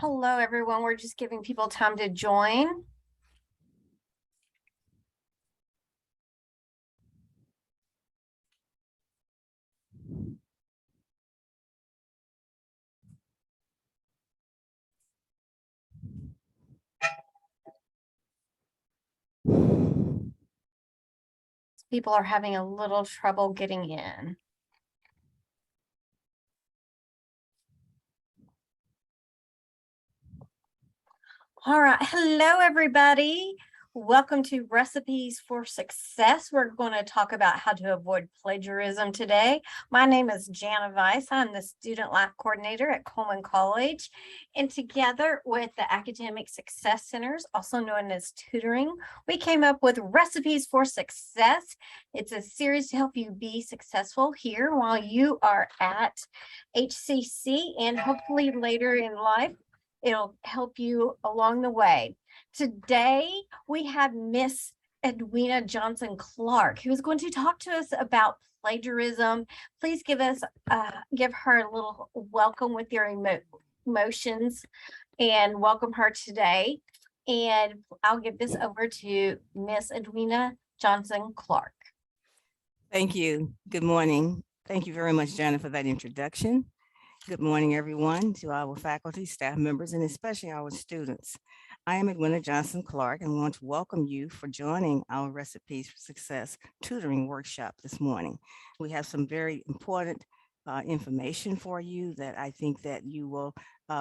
Hello, everyone. We're just giving people time to join. People are having a little trouble getting in. All right. Hello, everybody. Welcome to Recipes for Success. We're going to talk about how to avoid plagiarism today. My name is Jana Weiss. I'm the Student Life Coordinator at Coleman College. And together with the Academic Success Centers, also known as Tutoring, we came up with Recipes for Success. It's a series to help you be successful here while you are at HCC and hopefully later in life. It'll help you along the way. Today, we have Miss Edwina Johnson Clark, who is going to talk to us about plagiarism. Please give her a little welcome with your emotions and welcome her today. And I'll give this over to Miss Edwina Johnson Clark. Thank you. Good morning. Thank you very much, Jana, for that introduction. Good morning, everyone, to our faculty, staff members, and especially our students. I am Edwina Johnson Clark and want to welcome you for joining our Recipes for Success tutoring workshop this morning. We have some very important information for you that I think that you will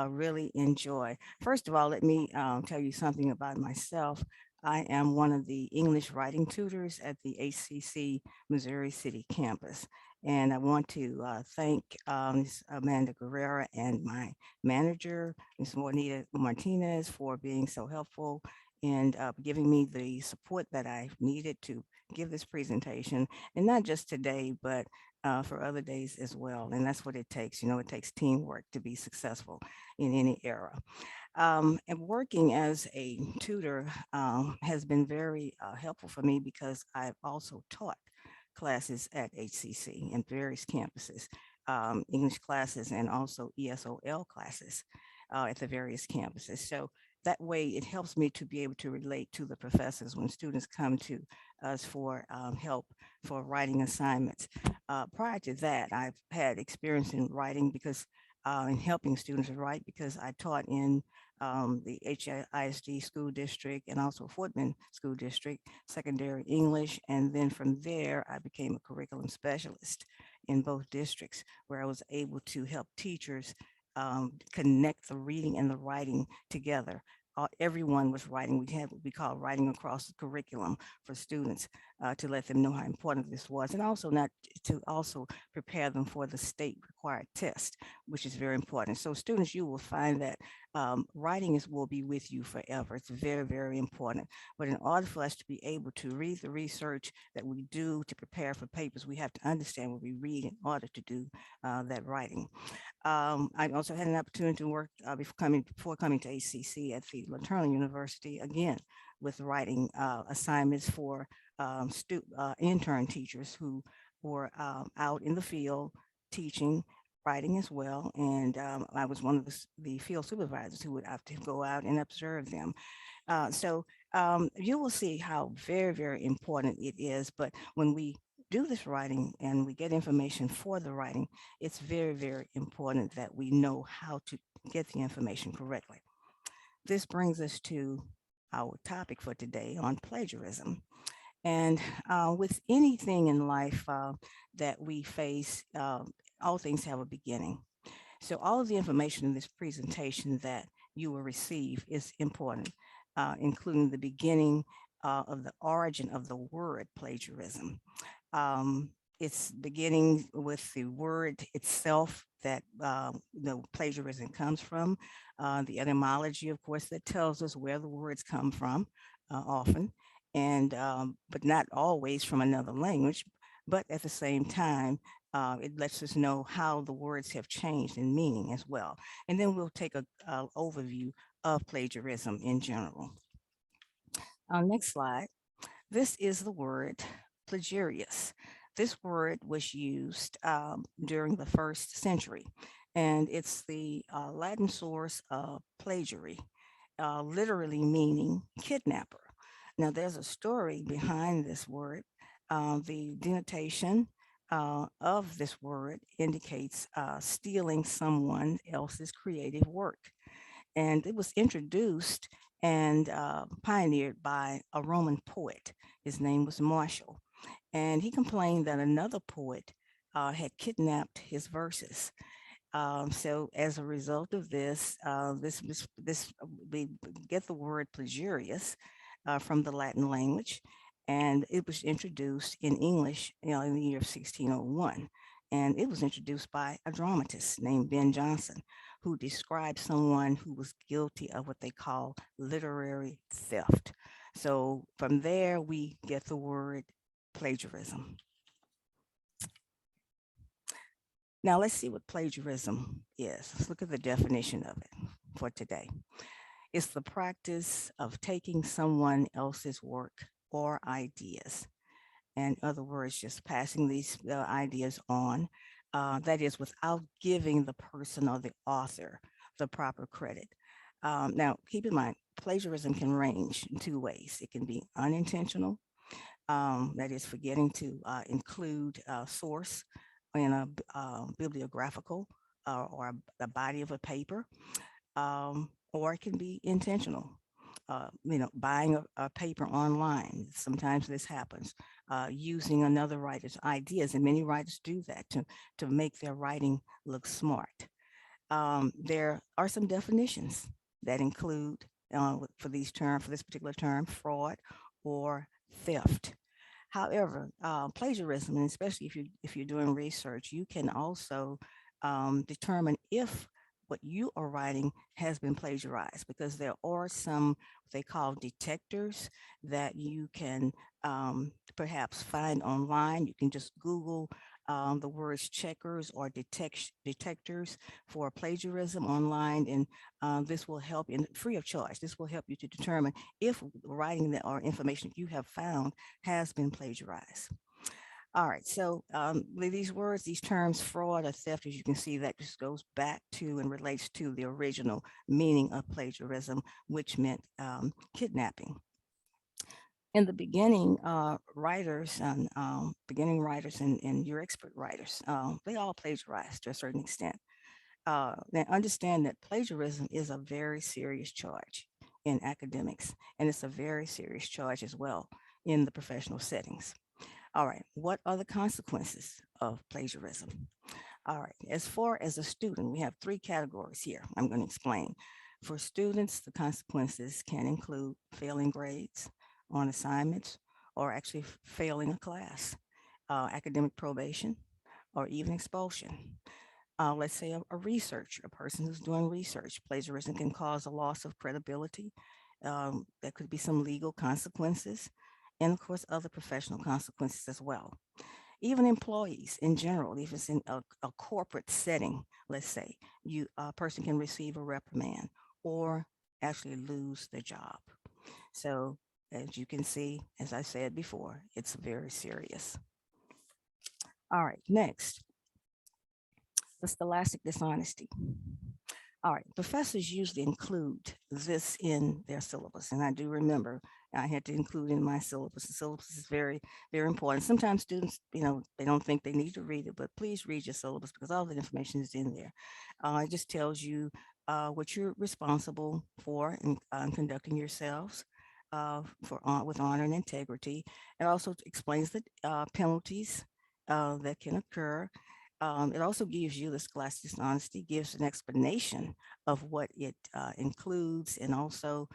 really enjoy. First of all, let me tell you something about myself. I am one of the English writing tutors at the HCC Missouri City campus. And I want to thank Ms. Amanda Guerrera and my manager, Ms. Juanita Martinez, for being so helpful and giving me the support that I needed to give this presentation. And not just today, but for other days as well. And that's what it takes. You know, it takes teamwork to be successful in any era. And working as a tutor has been very helpful for me because I've also taught classes at HCC and various campuses, English classes and also ESOL classes at the various campuses. So that way it helps me to be able to relate to the professors when students come to us for help for writing assignments. Prior to that, I've had experience in writing because in helping students write because I taught in the HISD school district and also Fortman school district, secondary English. And then from there, I became a curriculum specialist in both districts where I was able to help teachers connect the reading and the writing together. Everyone was writing. We had what we call writing across the curriculum for students to let them know how important this was, and also not to also prepare them for the state required test, which is very important. So students, you will find that writing will be with you forever. It's very, very important. But in order for us to be able to read the research that we do to prepare for papers, we have to understand what we read in order to do that writing. I also had an opportunity to work before coming to ACC at the Laterne University, again, with writing assignments for intern teachers who were out in the field teaching, writing as well. And I was one of the field supervisors who would have to go out and observe them. So you will see how very, very important it is. But when we do this writing and we get information for the writing, it's very, very important that we know how to get the information correctly. This brings us to our topic for today on plagiarism. And with anything in life that we face, all things have a beginning. So all of the information in this presentation that you will receive is important, including the beginning of the origin of the word plagiarism. It's beginning with the word itself that plagiarism comes from, the etymology, of course, that tells us where the words come from often, and but not always from another language, but at the same time, it lets us know how the words have changed in meaning as well. And then we'll take a overview of plagiarism in general. Next slide. This is the word plagiarius. This word was used during the 1st century, and it's the Latin source of plagiary, literally meaning kidnapper. Now, there's a story behind this word. The denotation of this word indicates stealing someone else's creative work. And it was introduced and pioneered by a Roman poet. His name was Martial. And he complained that another poet had kidnapped his verses. So as a result of this, we get the word plagiarius from the Latin language, and it was introduced in English, in the year of 1601. And it was introduced by a dramatist named Ben Jonson, who described someone who was guilty of what they call literary theft. So from there, we get the word plagiarism. Now let's see what plagiarism is. Let's look at the definition of it for today. It's the practice of taking someone else's work or ideas. In other words, just passing these ideas on, that is without giving the person or the author the proper credit. Now, keep in mind, plagiarism can range in two ways. It can be unintentional, that is forgetting to include a source in a bibliographical or the body of a paper, or it can be intentional. Buying a paper online. Sometimes this happens. Using another writer's ideas, and many writers do that to make their writing look smart. There are some definitions that include for this particular term, fraud or theft. However, plagiarism, and especially if you're doing research, you can also determine if what you are writing has been plagiarized, because there are some what they call detectors that you can perhaps find online. You can just Google the words checkers or detectors for plagiarism online, and this will help in free of charge. This will help you to determine if writing that or information you have found has been plagiarized. All right, so these words, these terms, fraud or theft, as you can see, that just goes back to and relates to the original meaning of plagiarism, which meant kidnapping. In the beginning, writers and your expert writers, they all plagiarized to a certain extent. Now understand that plagiarism is a very serious charge in academics, and it's a very serious charge as well in the professional settings. All right, what are the consequences of plagiarism? All right, as far as a student, we have three categories here. I'm going to explain. For students, the consequences can include failing grades on assignments, or actually failing a class, academic probation, or even expulsion. Let's say a person who's doing research. Plagiarism can cause a loss of credibility. There could be some legal consequences, and of course, other professional consequences as well. Even employees in general, if it's in a corporate setting, let's say, a person can receive a reprimand or actually lose their job. So as you can see, as I said before, it's very serious. All right, next, the scholastic dishonesty. All right, professors usually include this in their syllabus, and I do remember I had to include in my syllabus. The syllabus is very, very important. Sometimes students, they don't think they need to read it, but please read your syllabus because all the information is in there. It just tells you what you're responsible for in conducting yourselves with honor and integrity. It also explains the penalties that can occur. It also gives you, the scholastic dishonesty gives an explanation of what it includes, and also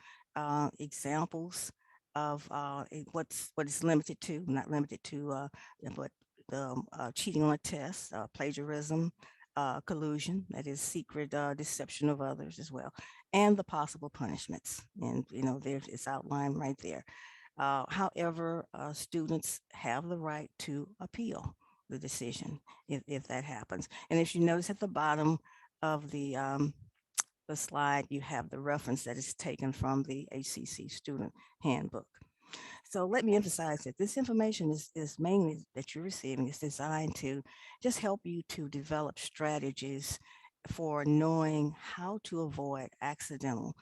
examples of what it's limited to, not limited to, but cheating on a test, plagiarism, collusion, that is secret deception of others as well, and the possible punishments. And there's it's outlined right there. However, students have the right to appeal the decision if that happens. And if you notice at the bottom of the slide, you have the reference that is taken from the ACC student handbook. So let me emphasize that this information is mainly that you're receiving is designed to just help you to develop strategies for knowing how to avoid accidental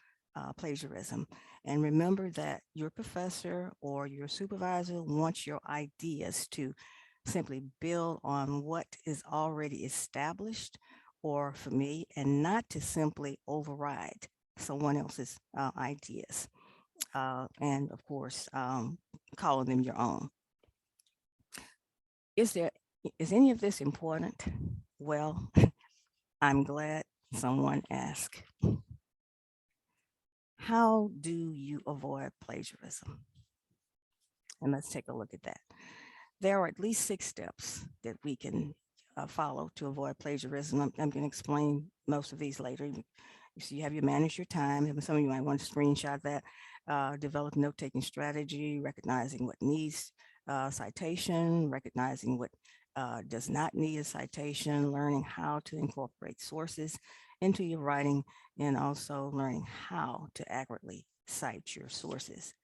plagiarism. And remember that your professor or your supervisor wants your ideas to simply build on what is already established or familiar, and not to simply override someone else's ideas. And of course, calling them your own. Is there, is any of this important? Well, I'm glad someone asked. How do you avoid plagiarism? And let's take a look at that. There are at least 6 steps that we can follow to avoid plagiarism. I'm going to explain most of these later. So you have your manage your time. And some of you might want to screenshot that. Develop note-taking strategy, recognizing what needs citation, recognizing what does not need a citation, learning how to incorporate sources into your writing, and also learning how to accurately cite your sources.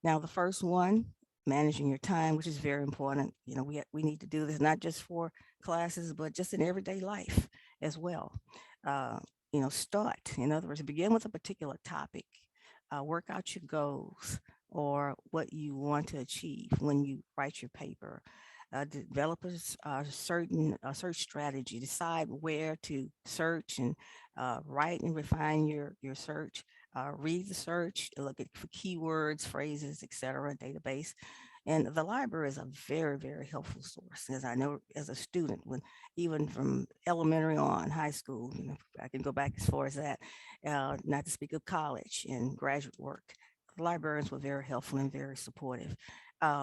Now, the first one, managing your time, which is very important. You know, we need to do this not just for classes, but just in everyday life as well. Uh, you know, start, in other words, begin with a particular topic, work out your goals or what you want to achieve when you write your paper. Develop a certain search strategy, decide where to search and write and refine your search. Read the search, look at for keywords, phrases, etc., database. And the library is a very, very helpful source. As I know as a student, when even from elementary on, high school, you know, I can go back as far as that, not to speak of college and graduate work. Librarians were very helpful and very supportive.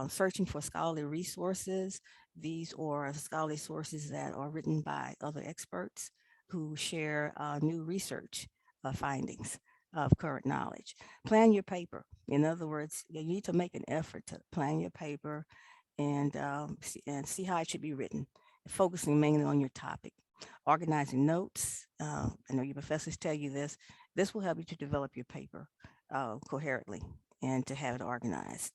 Searching for scholarly resources, these are scholarly sources that are written by other experts who share new research findings of current knowledge. Plan your paper. In other words, you need to make an effort to plan your paper and see how it should be written, focusing mainly on your topic. Organizing notes. I know your professors tell you this. This will help you to develop your paper coherently and to have it organized.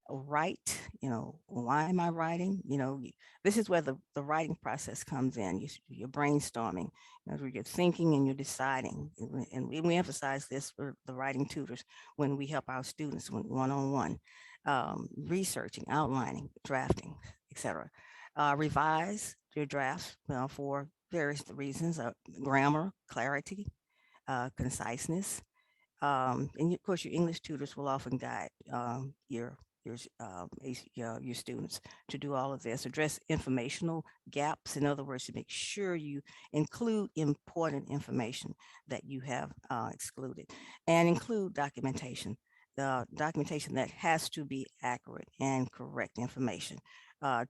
Write, you know, why am I writing? You know, this is where the writing process comes in. You're brainstorming, you know, you're thinking and you're deciding. And we emphasize this for the writing tutors when we help our students one-on-one, researching, outlining, drafting, etc. Revise your drafts for various reasons, grammar, clarity, conciseness, and of course, your English tutors will often guide your students to do all of this. Address informational gaps. In other words, to make sure you include important information that you have excluded, and include documentation. The documentation that has to be accurate and correct information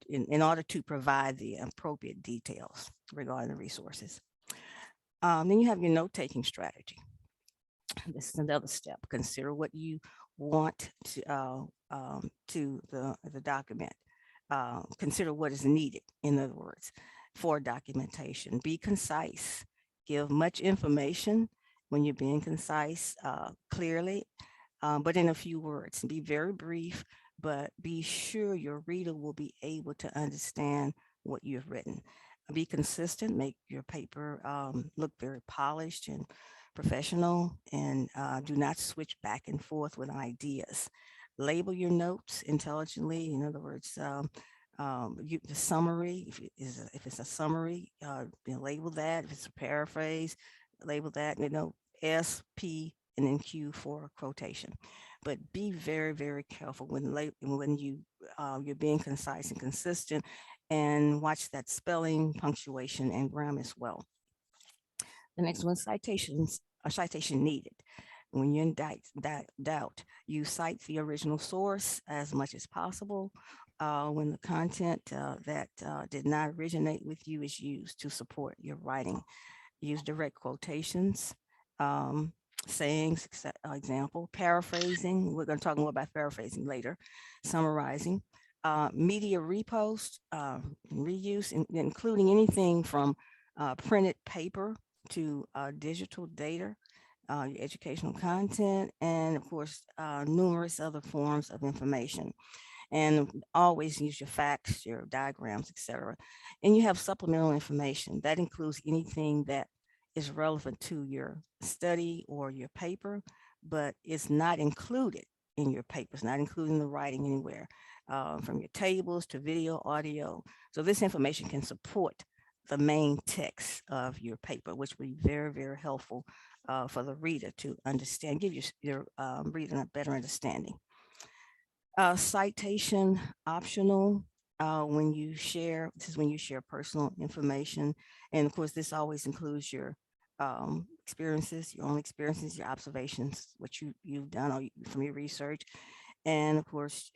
in order to provide the appropriate details regarding the resources. Then you have your note-taking strategy. This is another step. Consider what you want to the document. Consider what is needed, in other words, for documentation. Be concise. Give much information when you're being concise, clearly, but in a few words. Be very brief, but be sure your reader will be able to understand what you've written. Be consistent, make your paper look very polished and professional, and do not switch back and forth with ideas. Label your notes intelligently. In other words, the summary, if it's a summary, you know, label that. If it's a paraphrase, label that, you know, S, P, and then Q for quotation. But be very, very careful when you're being concise and consistent, and watch that spelling, punctuation, and grammar as well. The next one, citations, a citation needed. When you're in doubt, you cite the original source as much as possible. When the content that did not originate with you is used to support your writing. Use direct quotations, um, sayings, example, paraphrasing. We're going to talk more about paraphrasing later. Summarizing, media repost, reuse, including anything from printed paper to digital data, your educational content, and of course, numerous other forms of information. And always use your facts, your diagrams, etc. And you have supplemental information that includes anything that is relevant to your study or your paper, but it's not included in your paper. It's not including the writing anywhere, from your tables to video, audio. So this information can support the main text of your paper, which will be very, very helpful for the reader to understand, give your reader a better understanding. Citation optional. When you share, this is when you share personal information. And of course, this always includes your experiences, your own experiences, your observations, what you've done from your research. And of course,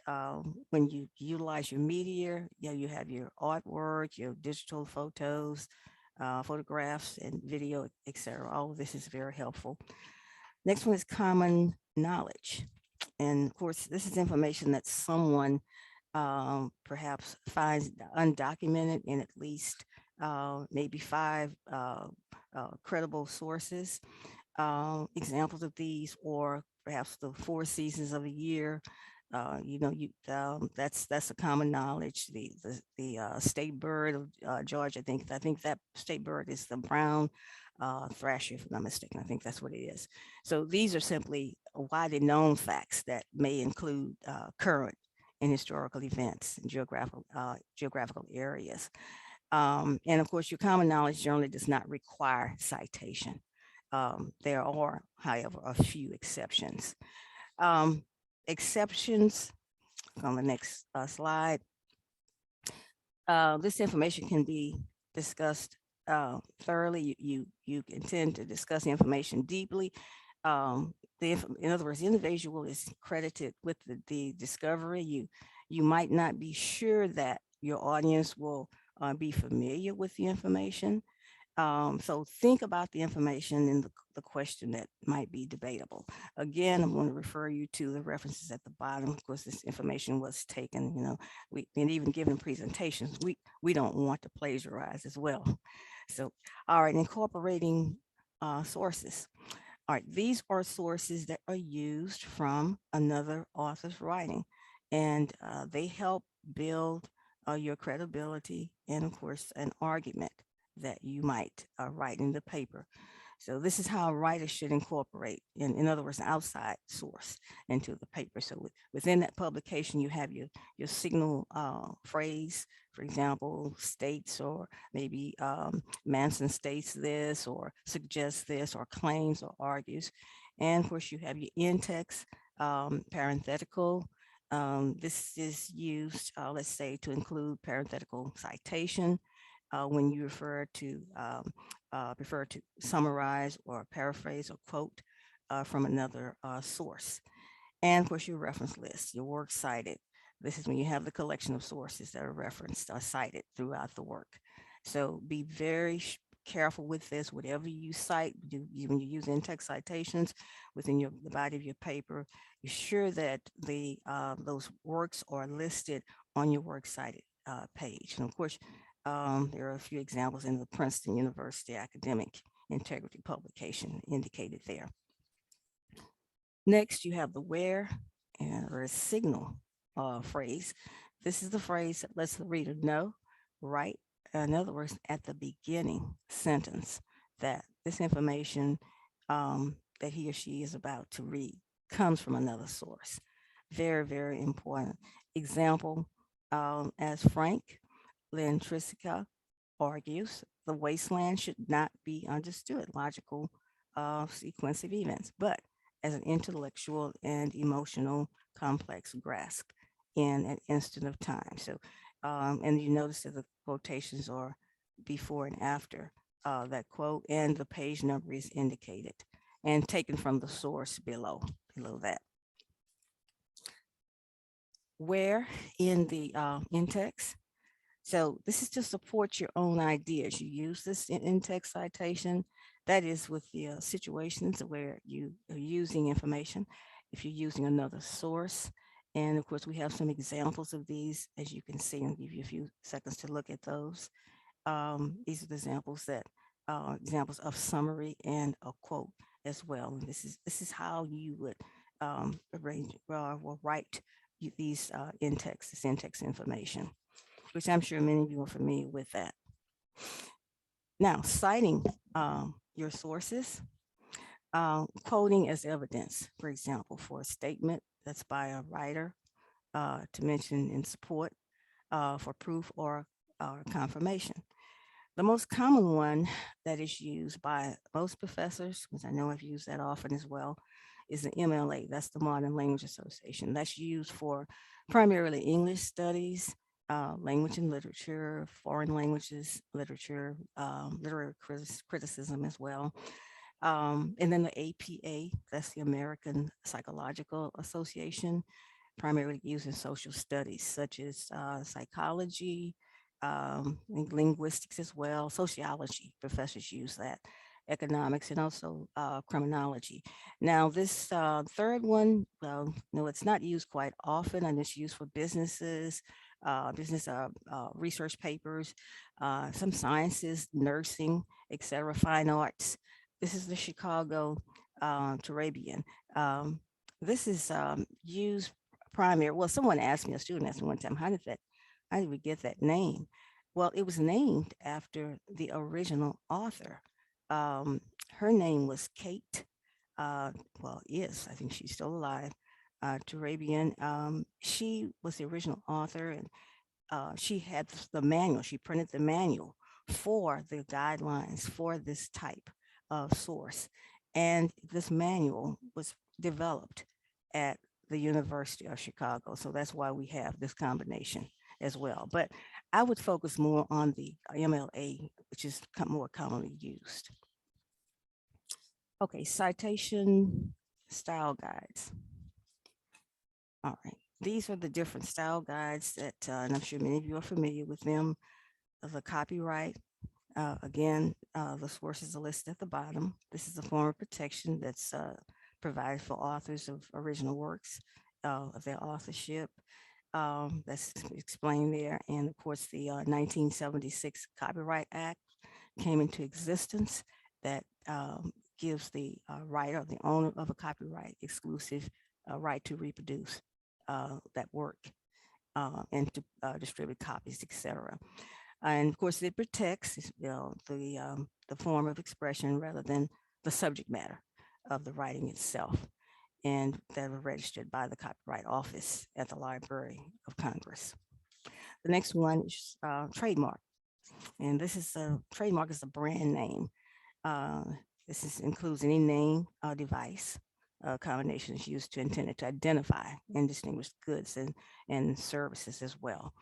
when you utilize your media, you have your artwork, your digital photos, photographs and video, etc. All of this is very helpful. Next one is common knowledge. And of course, this is information that someone perhaps finds undocumented in at least maybe 5 credible sources. Examples of these, or perhaps the 4 seasons of a year. That's a common knowledge. The state bird of Georgia. I think that state bird is the brown thrasher, if I'm not mistaken. I think that's what it is. So these are simply widely known facts that may include current and historical events and geographical areas. And of course, your common knowledge generally does not require citation. There are, however, a few exceptions. Exceptions on the next slide. This information can be discussed thoroughly. You intend to discuss the information deeply. In other words, the individual is credited with the discovery. You might not be sure that your audience will be familiar with the information. So think about the information and the question that might be debatable. Again, I'm going to refer you to the references at the bottom. Of course, this information was taken, and even given presentations, we don't want to plagiarize as well. So, all right, incorporating sources. All right, these are sources that are used from another author's writing, and they help build your credibility and, of course, an argument that you might write in the paper. So this is how a writer should incorporate, in other words, an outside source into the paper. So within that publication, you have your signal phrase, for example, states, or maybe Manson states this, or suggests this, or claims, or argues. And of course, you have your in-text, parenthetical. This is used, let's say, to include parenthetical citation, when you prefer to summarize or paraphrase or quote from another source. And of course, your reference list, your works cited. This is when you have the collection of sources that are referenced or cited throughout the work. So be very careful with this. Whatever you cite, when you use in-text citations within the body of your paper, be sure that those works are listed on your works cited page. And of course, there are a few examples in the Princeton University Academic Integrity publication indicated there. Next, you have the where or signal phrase. This is the phrase that lets the reader know, right? In other words, at the beginning sentence, that this information that he or she is about to read comes from another source. Very, very important. Example, as Frank Lentriska argues, the wasteland should not be understood logical sequence of events, but as an intellectual and emotional complex grasp in an instant of time. So, and you notice that the quotations are before and after that quote, and the page number is indicated and taken from the source below that. Where in the in-text? So this is to support your own ideas. You use this in-text citation. That is with the situations where you are using information. If you're using another source, and of course we have some examples of these, as you can see. I'll give you a few seconds to look at those. These are the examples of summary and a quote as well. And this is how you would arrange or write these this in-text information, which I'm sure many of you are familiar with that. Now, citing your sources. Quoting as evidence, for example, for a statement that's by a writer to mention in support for proof or confirmation. The most common one that is used by most professors, because I know I've used that often as well, is the MLA. That's the Modern Language Association. That's used for primarily English studies, language and literature, foreign languages, literature, literary criticism as well. And then the APA, that's the American Psychological Association, primarily used in social studies such as psychology, linguistics as well, sociology. Professors use that, economics, and also criminology. Now, this third one, well, no, it's not used quite often, and it's used for businesses, business research papers, some sciences, nursing, etc., fine arts. This is the Chicago Turabian. This is used primary. Well, someone asked me, a student asked me one time, how did we get that name? Well, it was named after the original author. Um, Her name was Kate. Well, yes, I think she's still alive. Turabian. She was the original author, and she had the manual. She printed the manual for the guidelines for this type of source. And this manual was developed at the University of Chicago. So that's why we have this combination as well. But I would focus more on the MLA, which is more commonly used. Okay, citation style guides. All right, these are the different style guides that, and I'm sure many of you are familiar with them. The copyright, again, the sources are listed at the bottom. This is a form of protection that's provided for authors of original works, of their authorship. That's explained there. And of course, the 1976 Copyright Act came into existence that gives the writer, the owner of a copyright, exclusive right to reproduce that work and to distribute copies, etc. And of course, it protects, the form of expression rather than the subject matter of the writing itself, and that are registered by the Copyright Office at the Library of Congress. The next one is trademark, and this is a trademark is a brand name. Uh, includes any name or device combinations used to intended to identify and distinguish goods and services as well.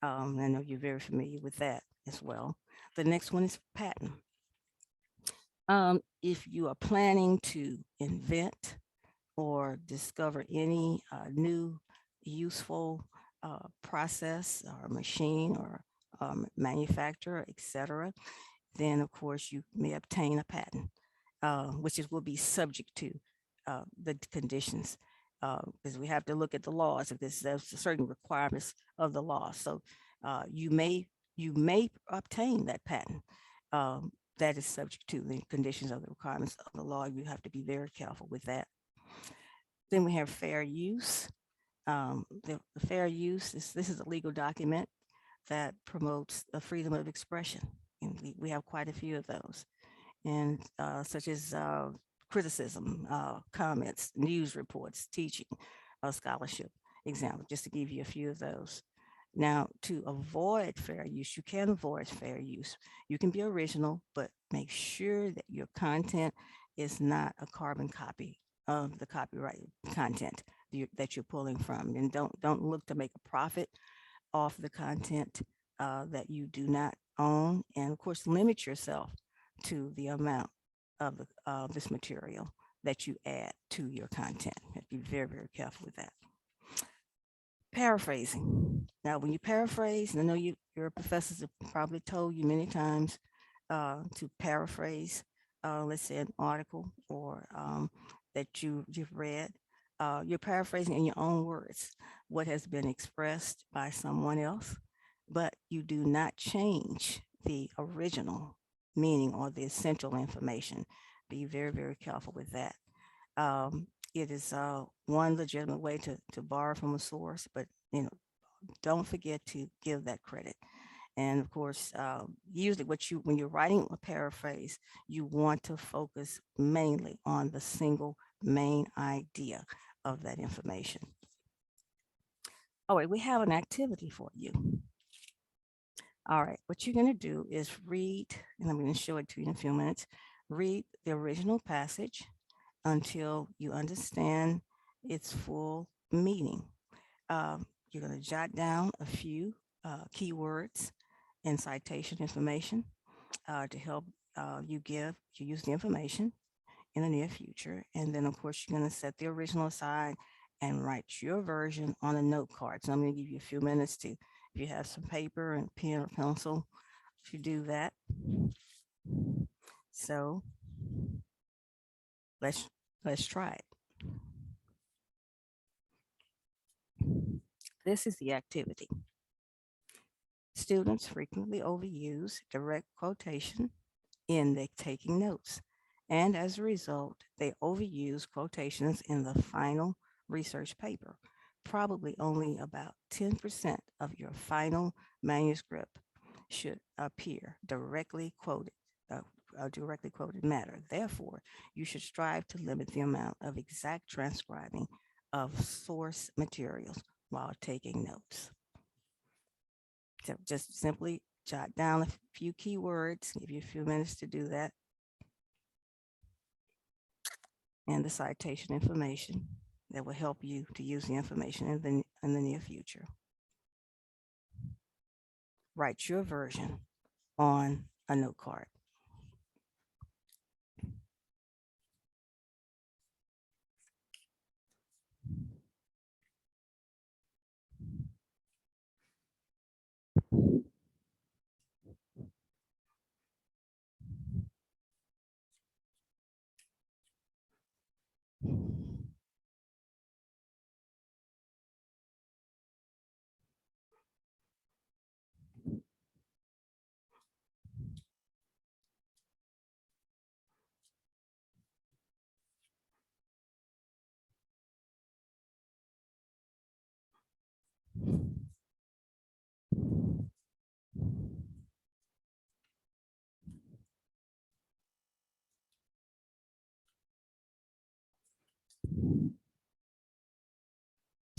I know you're very familiar with that as well. The next one is patent. If you are planning to invent or discover any new useful process or machine or manufacturer, etc., then of course you may obtain a patent, which will be subject to the conditions, because we have to look at the laws if there's certain requirements of the law. So you may obtain that patent that is subject to the conditions of the requirements of the law. You have to be very careful with that. Then we have fair use. The fair use this is a legal document that promotes the freedom of expression, and we have quite a few of those, and such as criticism, comments, news reports, teaching, scholarship, example, just to give you a few of those. Now, to avoid fair use, you can avoid fair use. You can be original, but make sure that your content is not a carbon copy of the copyright content that you're pulling from, and don't look to make a profit off the content that you do not own, and of course limit yourself to the amount of this material that you add to your content. You have to be very, very careful with that. Paraphrasing. Now, when you paraphrase, and I know your professors have probably told you many times to paraphrase, let's say an article or that you've read. You're paraphrasing in your own words what has been expressed by someone else, but you do not change the original meaning or the essential information. Be very, very careful with that. It is one legitimate way to borrow from a source, but don't forget to give that credit. And of course, usually when you're writing a paraphrase, you want to focus mainly on the single main idea of that information. All right, we have an activity for you. All right, what you're going to do is read, and I'm going to show it to you in a few minutes. Read the original passage until you understand its full meaning. You're going to jot down a few keywords and citation information to help you use the information in the near future. And then, of course, you're going to set the original aside and write your version on a note card. So I'm going to give you a few minutes to, if you have some paper and pen or pencil, to do that. So let's try it. This is the activity. Students frequently overuse direct quotation in their taking notes, and as a result, they overuse quotations in the final research paper. Probably only about 10% of your final manuscript should appear directly quoted matter. Therefore, you should strive to limit the amount of exact transcribing of source materials while taking notes. So just simply jot down a few keywords, give you a few minutes to do that, and the citation information that will help you to use the information in the near future. Write your version on a note card.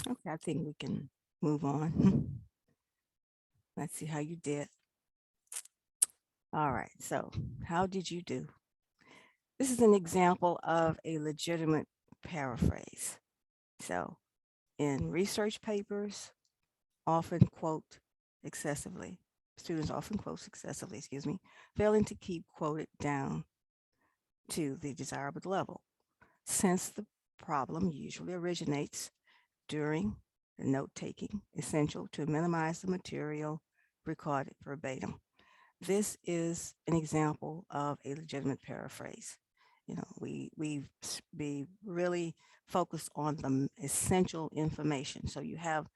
Okay, I think we can move on. Let's see how you did. All right, so how did you do? This is an example of a legitimate paraphrase. So in research papers, often quote excessively. Students often quote excessively, failing to keep quoted down to the desirable level. Since the problem usually originates during the note-taking, essential to minimize the material recorded verbatim. This is an example of a legitimate paraphrase. You know, we be really focused on the essential information. So you have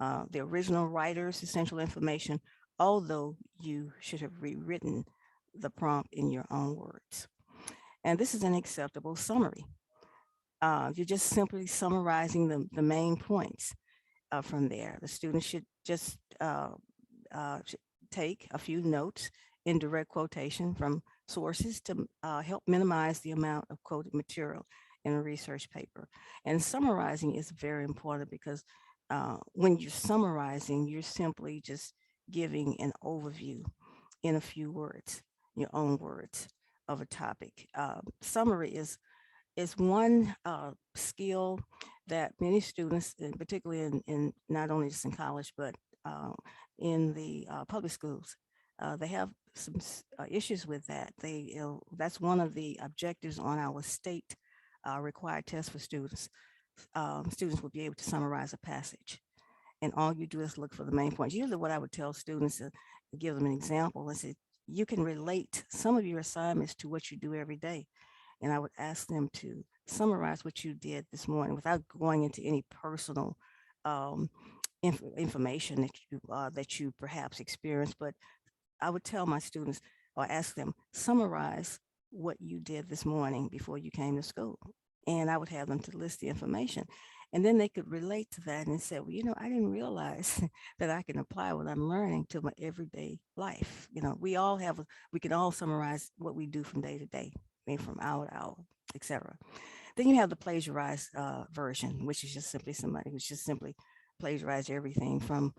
the original writer's essential information, although you should have rewritten the prompt in your own words. And this is an acceptable summary. You're just simply summarizing the main points from there. The student should just take a few notes in direct quotation from sources to help minimize the amount of quoted material in a research paper. And summarizing is very important because when you're summarizing, you're simply just giving an overview in a few words, your own words of a topic. Summary is one skill that many students, and particularly in not only just in college, but in the public schools, they have some issues with that. That's one of the objectives on our state required test for students. Students will be able to summarize a passage, and all you do is look for the main points. Usually what I would tell students, to give them an example, is that you can relate some of your assignments to what you do every day. And I would ask them to summarize what you did this morning without going into any personal information that you perhaps experienced. But I would tell my students or ask them, summarize what you did this morning before you came to school. And I would have them to list the information. And then they could relate to that and say, well, I didn't realize that I can apply what I'm learning to my everyday life. We can all summarize what we do from day to day, maybe from hour to hour, etc. Then you have the plagiarized version, which is just simply somebody who's just simply plagiarized everything from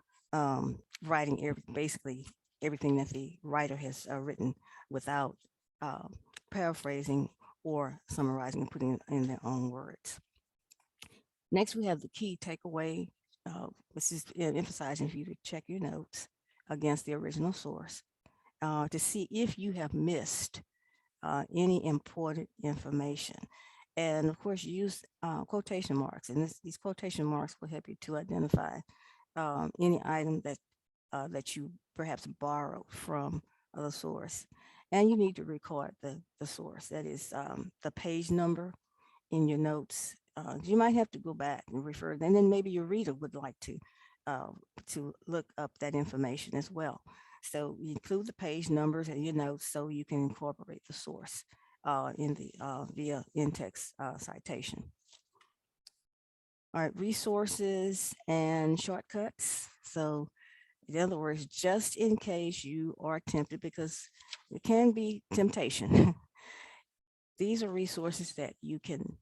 writing basically everything that the writer has written without uh, paraphrasing or summarizing and putting it in their own words. Next, we have the key takeaway, which is emphasizing for you to check your notes against the original source to see if you have missed any important information. And of course, use quotation marks. And these quotation marks will help you to identify any item that you perhaps borrowed from the source. And you need to record the source. That is the page number in your notes. You might have to go back and refer, and then maybe your reader would like to look up that information as well. So you include the page numbers in your notes so you can incorporate the source in the via in-text citation. All right, resources and shortcuts. So in other words, just in case you are tempted, because it can be temptation, these are resources that you can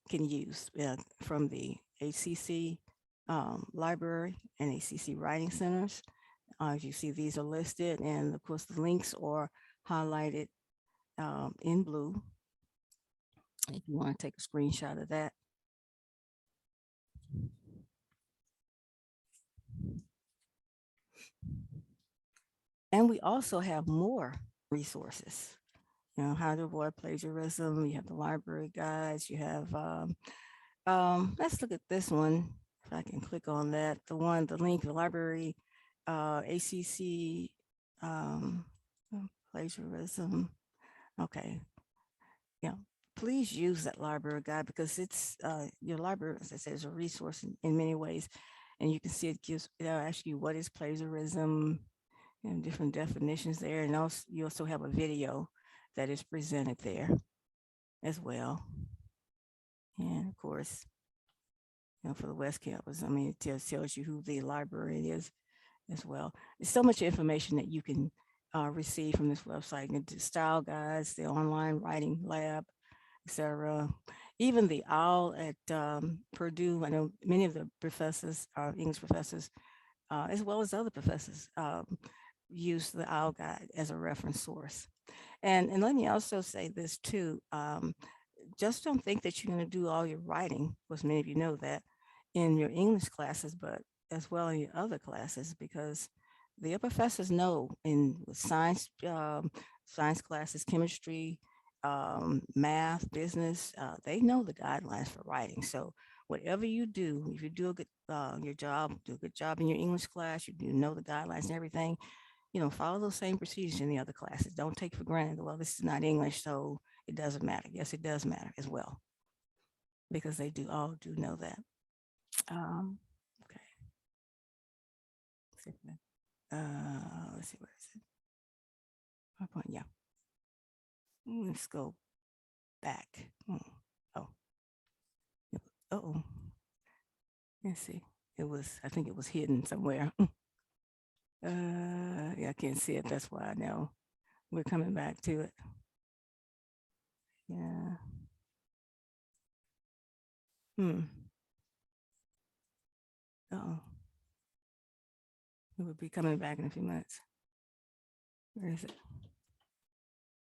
use from the ACC library and ACC writing centers. As you see, these are listed, and of course the links are highlighted in blue if you want to take a screenshot of that. And we also have more resources. How to avoid plagiarism. You have the library guides. You have, let's look at this one. If I can click on that, the link, the library, ACC, plagiarism. Okay. Please use that library guide because it's your library, as I said, is a resource in many ways. And you can see it'll ask you what is plagiarism and different definitions there. And also, you also have a video that is presented there as well. And of course, for the West Campus, I mean, it tells you who the library is as well. There's so much information that you can receive from this website, and the style guides, the online writing lab, etc. Even the OWL at Purdue. I know many of the professors, English professors, as well as other professors, use the OWL guide as a reference source. And let me also say this too. Just don't think that you're going to do all your writing, because many of you know that, in your English classes, but as well in your other classes, because the professors know in science, science classes, chemistry, math, business, they know the guidelines for writing. So whatever you do, if you do a good your job, do a good job in your English class, you do know the guidelines and everything, follow those same procedures in the other classes. Don't take for granted, well, this is not English, so it doesn't matter. Yes, it does matter as well, because they all do know that. Okay. Let's see, where is it? PowerPoint, yeah. Let's go back. Oh. Uh-oh. Let's see. I think it was hidden somewhere. Yeah, I can't see it. That's why I know. We're coming back to it. Yeah. Uh-oh. It will be coming back in a few minutes. Where is it?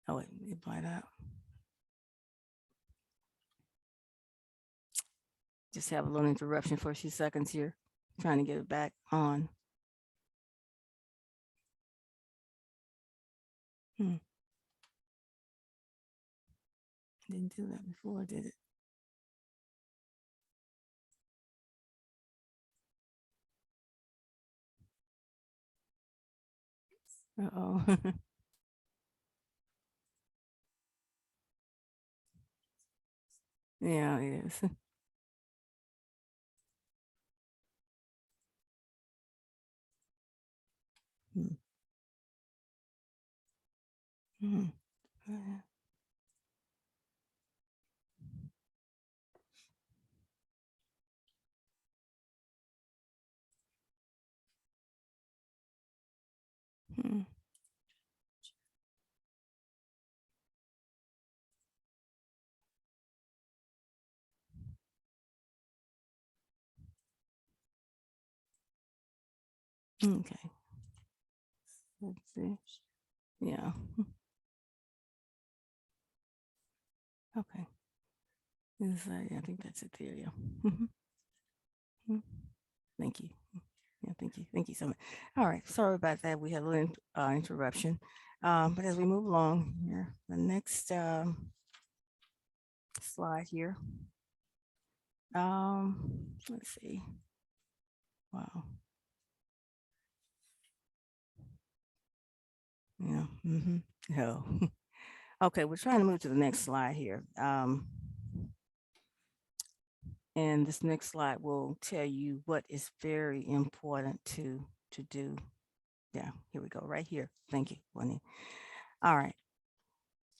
Oh, wait, it blind out. Just have a little interruption for a few seconds here, trying to get it back on. Didn't do that before, did it? Uh-oh. Yeah, it is. Mm. Okay. Let's see. Yeah. Okay. I think that's it there. Yeah. Mhm. Thank you. Yeah, thank you. Thank you so much. All right. Sorry about that. We had a little interruption. But as we move along here, the next slide here. Let's see. Wow. Yeah. No. Okay, we're trying to move to the next slide here. And this next slide will tell you what is very important to do. Yeah, here we go, right here. Thank you, Winnie. All right.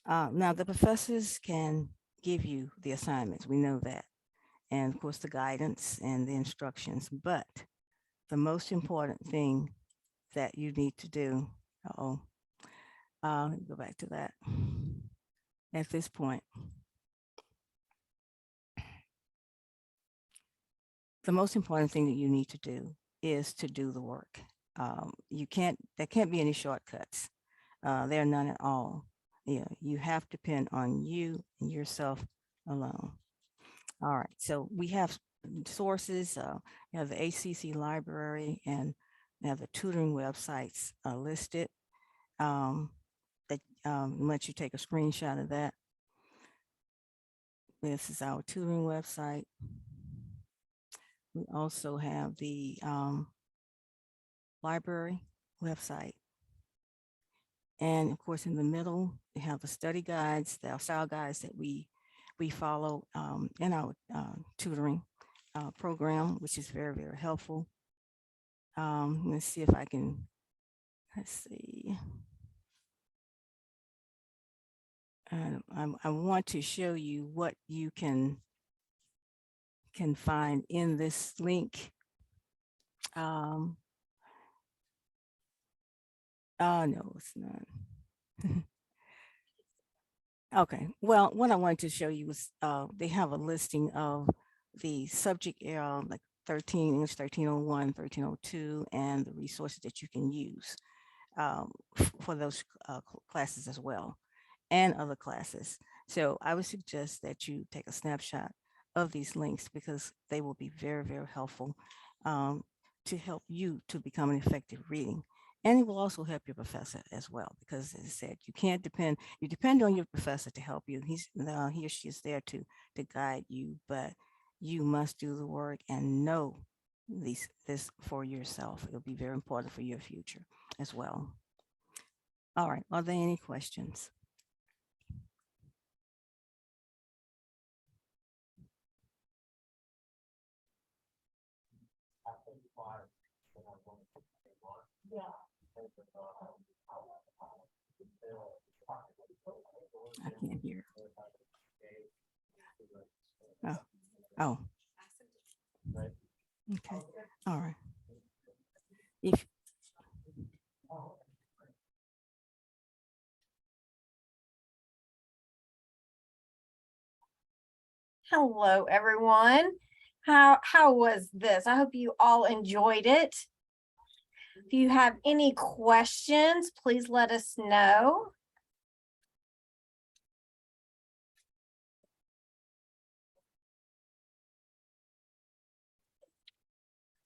Now the professors can give you the assignments. We know that. And of course the guidance and the instructions, but the most important thing that you need to do, let me go back to that. At this point, the most important thing that you need to do is to do the work. There can't be any shortcuts. There are none at all. You have to depend on you and yourself alone. All right, so we have sources, you have the ACC library and you have the tutoring websites listed. That let you take a screenshot of that. This is our tutoring website. We also have the library website. And of course, in the middle, we have the study guides, the style guides that we follow in our tutoring program, which is very, very helpful. Let's see if I can, let's see. I want to show you what you can find in this link. Oh, no, it's not. Okay, well, what I wanted to show you was they have a listing of the subject area, like 13, English 1301, 1302, and the resources that you can use for those classes as well, and other classes. So I would suggest that you take a snapshot of these links because they will be very, very helpful to help you to become an effective reading. And it will also help your professor as well, because as I said, you depend on your professor to help you. He or she is there to guide you, but you must do the work and know this for yourself. It'll be very important for your future as well. All right, are there any questions? I can't hear. Oh, oh. Okay, all right. If Hello, everyone. How was this? I hope you all enjoyed it. If you have any questions, please let us know.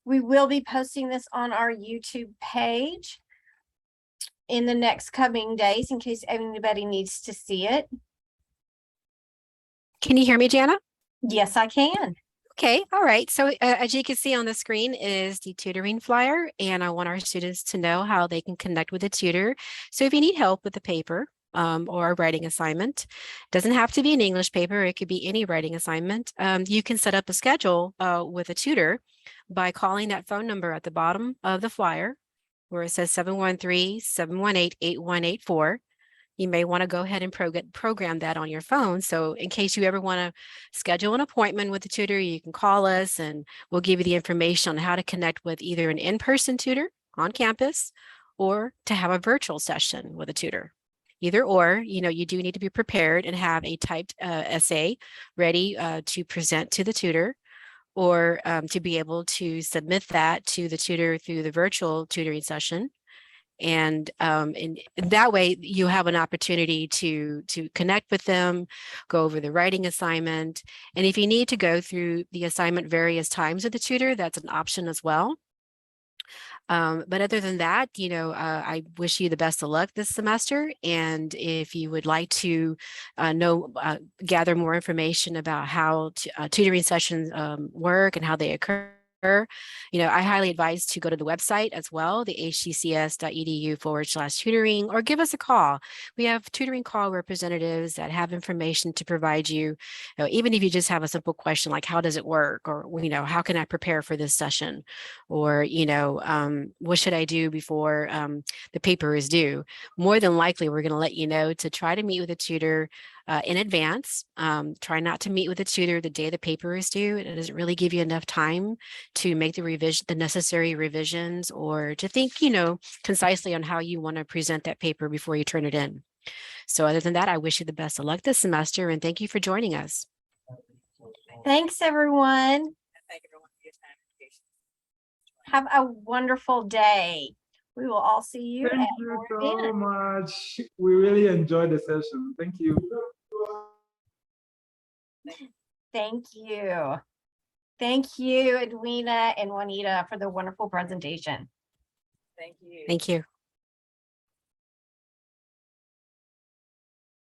We will be posting this on our YouTube page in the next coming days in case anybody needs to see it. Can you hear me, Jana? Yes, I can. Okay, all right. So as you can see on the screen is the tutoring flyer, and I want our students to know how they can connect with a tutor. So if you need help with the paper or a writing assignment, doesn't have to be an English paper, it could be any writing assignment. You can set up a schedule with a tutor by calling that phone number at the bottom of the flyer where it says 713-718-8184. You may want to go ahead and program that on your phone. So in case you ever want to schedule an appointment with a tutor, you can call us and we'll give you the information on how to connect with either an in-person tutor on campus or to have a virtual session with a tutor. Either or, you do need to be prepared and have a typed essay ready to present to the tutor, or to be able to submit that to the tutor through the virtual tutoring session. And in that way, you have an opportunity to connect with them, go over the writing assignment. And if you need to go through the assignment various times with the tutor, that's an option as well. But other than that, I wish you the best of luck this semester. And if you would like to gather more information about how tutoring sessions work and how they occur, I highly advise to go to the website as well, the hgcs.edu/tutoring, or give us a call. We have tutoring call representatives that have information to provide you, even if you just have a simple question like, how does it work? Or, how can I prepare for this session? Or, what should I do before the paper is due? More than likely, we're going to let you know to try to meet with a tutor in advance. Try not to meet with a tutor the day the paper is due. It doesn't really give you enough time to make the necessary revisions, or to think, concisely on how you want to present that paper before you turn it in. So other than that, I wish you the best of luck this semester, and thank you for joining us. Thanks, everyone. Thank everyone for your time and patience. Have a wonderful day. We will all see you. Thank you so much. We really enjoyed the session. Thank you. Thank you. Thank you, Edwina and Juanita, for the wonderful presentation. Thank you. Thank you.